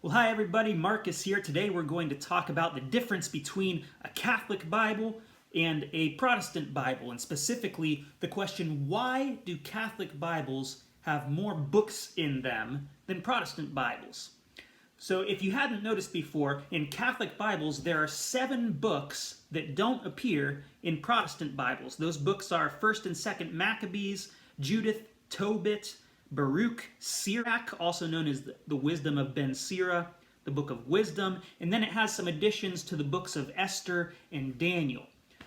Well, hi everybody, Marcus here. Today we're going to talk about the difference between a Catholic Bible and a Protestant Bible, and specifically the question, why do Catholic Bibles have more books in them than Protestant Bibles? So if you hadn't noticed before, in Catholic Bibles there are 7 books that don't appear in Protestant Bibles. Those books are 1st and 2nd Maccabees, Judith, Tobit, Baruch, Sirach, also known as the Wisdom of Ben Sira, the Book of Wisdom, and then it has some additions to the books of Esther and Daniel.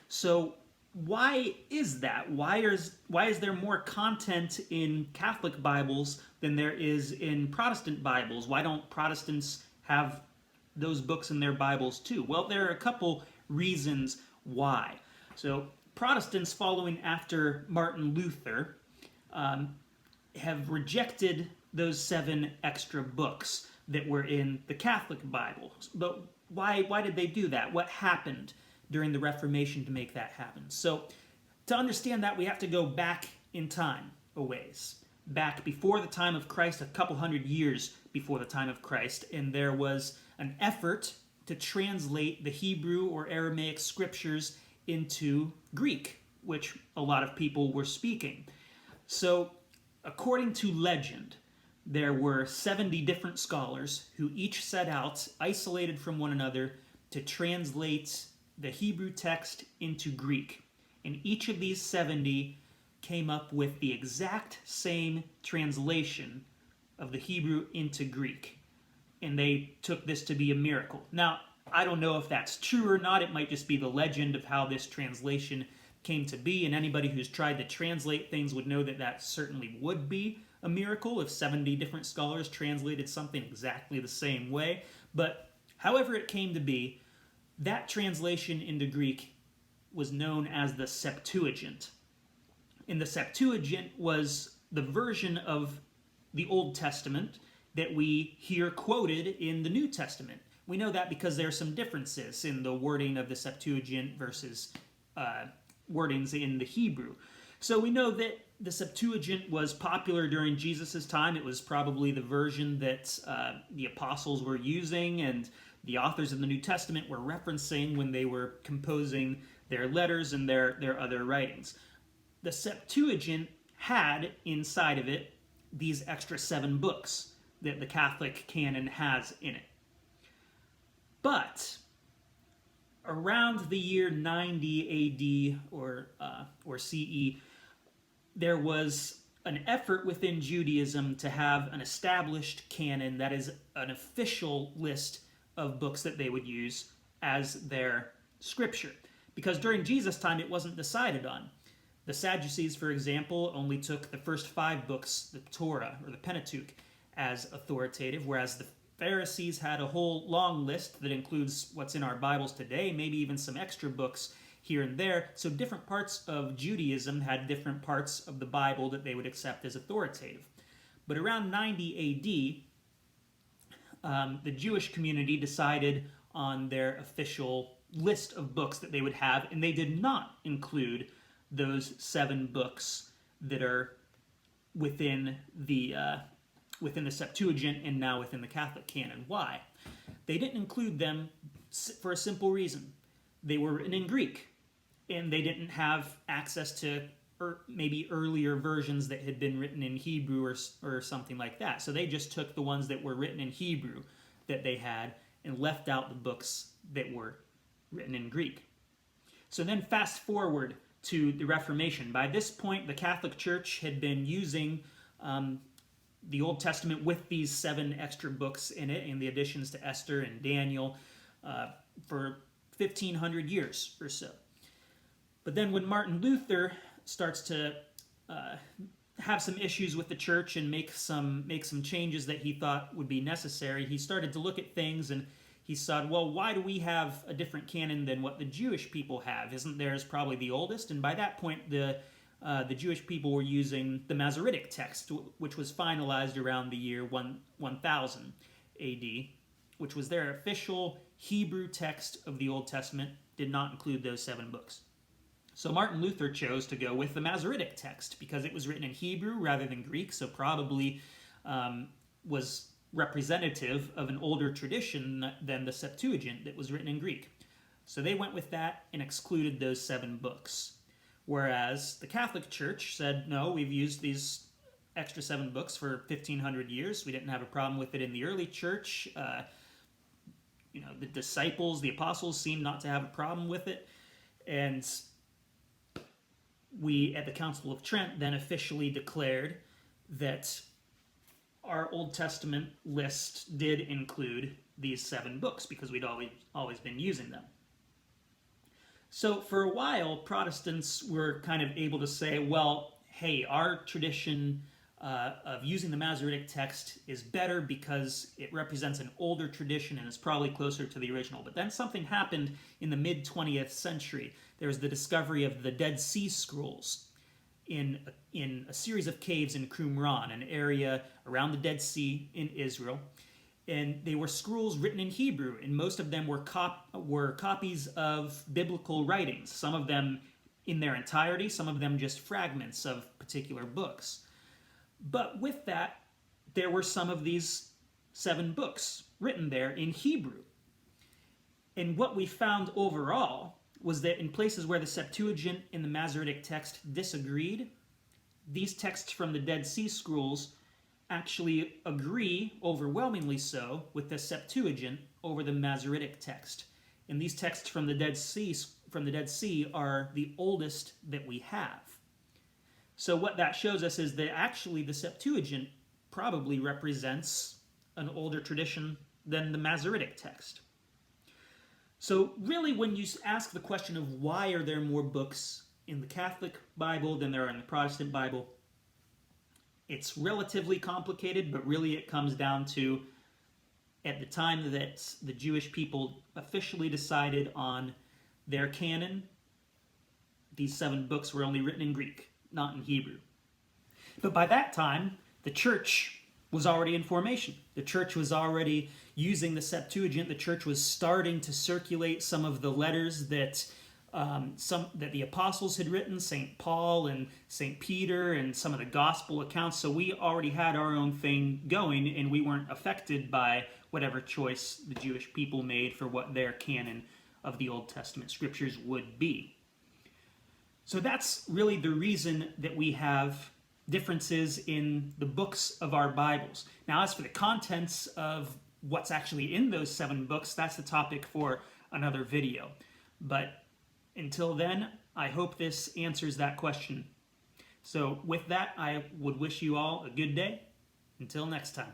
So why is that? Why is there more content in Catholic Bibles than there is in Protestant Bibles? Why don't Protestants have those books in their Bibles too? Well, there are a couple reasons why. So Protestants, following after Martin Luther, have rejected those 7 extra books that were in the Catholic Bible. But why did they do that? What happened during the Reformation to make that happen? So to understand that, we have to go back in time a ways. Back before the time of Christ, a couple hundred years before the time of Christ, and there was an effort to translate the Hebrew or Aramaic scriptures into Greek, which a lot of people were speaking. So according to legend, there were 70 different scholars who each set out, isolated from one another, to translate the Hebrew text into Greek. And each of these 70 came up with the exact same translation of the Hebrew into Greek. And they took this to be a miracle. Now, I don't know if that's true or not. It might just be the legend of how this translation came to be, and anybody who's tried to translate things would know that that certainly would be a miracle if 70 different scholars translated something exactly the same way. But however it came to be, that translation into Greek was known as the Septuagint. And the Septuagint was the version of the Old Testament that we hear quoted in the New Testament. We know that because there are some differences in the wording of the Septuagint versus wordings in the Hebrew. So we know that the Septuagint was popular during Jesus' time. It was probably the version that the apostles were using and the authors of the New Testament were referencing when they were composing their letters and their other writings. The Septuagint had inside of it these extra 7 books that the Catholic canon has in it. But around the year 90 AD or CE, there was an effort within Judaism to have an established canon that is an official list of books that they would use as their scripture. Because during Jesus' time, it wasn't decided on. The Sadducees, for example, only took the first 5 books, the Torah or the Pentateuch, as authoritative, whereas the Pharisees had a whole long list that includes what's in our Bibles today, maybe even some extra books here and there. So different parts of Judaism had different parts of the Bible that they would accept as authoritative. But around 90 AD, the Jewish community decided on their official list of books that they would have, and they did not include those 7 books that are within the Septuagint and now within the Catholic canon. Why? They didn't include them for a simple reason. They were written in Greek, and they didn't have access to maybe earlier versions that had been written in Hebrew or something like that. So they just took the ones that were written in Hebrew that they had and left out the books that were written in Greek. So then fast forward to the Reformation. By this point, the Catholic Church had been using the Old Testament with these 7 extra books in it and the additions to Esther and Daniel for 1,500 years or so. But then when Martin Luther starts to have some issues with the church and make some changes that he thought would be necessary, he started to look at things and he said, well, why do we have a different canon than what the Jewish people have? Isn't theirs probably the oldest? And by that point, the Jewish people were using the Masoretic text, which was finalized around the year 1000 AD, which was their official Hebrew text of the Old Testament, did not include those 7 books. So Martin Luther chose to go with the Masoretic text because it was written in Hebrew rather than Greek, so probably was representative of an older tradition than the Septuagint that was written in Greek. So they went with that and excluded those 7 books. Whereas the Catholic Church said, no, we've used these extra 7 books for 1,500 years. We didn't have a problem with it in the early church. The disciples, the apostles, seemed not to have a problem with it. And we, at the Council of Trent, then officially declared that our Old Testament list did include these 7 books because we'd always been using them. So for a while, Protestants were kind of able to say, well, hey, our tradition of using the Masoretic text is better because it represents an older tradition and is probably closer to the original. But then something happened in the mid-20th century. There was the discovery of the Dead Sea Scrolls in a series of caves in Qumran, an area around the Dead Sea in Israel. And they were scrolls written in Hebrew, and most of them were copies of biblical writings, some of them in their entirety, some of them just fragments of particular books. But with that, there were some of these 7 books written there in Hebrew. And what we found overall was that in places where the Septuagint and the Masoretic text disagreed, these texts from the Dead Sea Scrolls actually agree, overwhelmingly so, with the Septuagint over the Masoretic text. And these texts from the Dead Sea are the oldest that we have. So what that shows us is that actually the Septuagint probably represents an older tradition than the Masoretic text. So really, when you ask the question of why are there more books in the Catholic Bible than there are in the Protestant Bible, it's relatively complicated, but really it comes down to, at the time that the Jewish people officially decided on their canon, these 7 books were only written in Greek, not in Hebrew. But by that time, the church was already in formation. The church was already using the Septuagint. The church was starting to circulate some of the letters that the apostles had written, St. Paul and St. Peter, and some of the gospel accounts. So we already had our own thing going, and we weren't affected by whatever choice the Jewish people made for what their canon of the Old Testament scriptures would be. So that's really the reason that we have differences in the books of our Bibles. Now, as for the contents of what's actually in those 7 books, that's the topic for another video. But until then, I hope this answers that question. So with that, I would wish you all a good day. Until next time.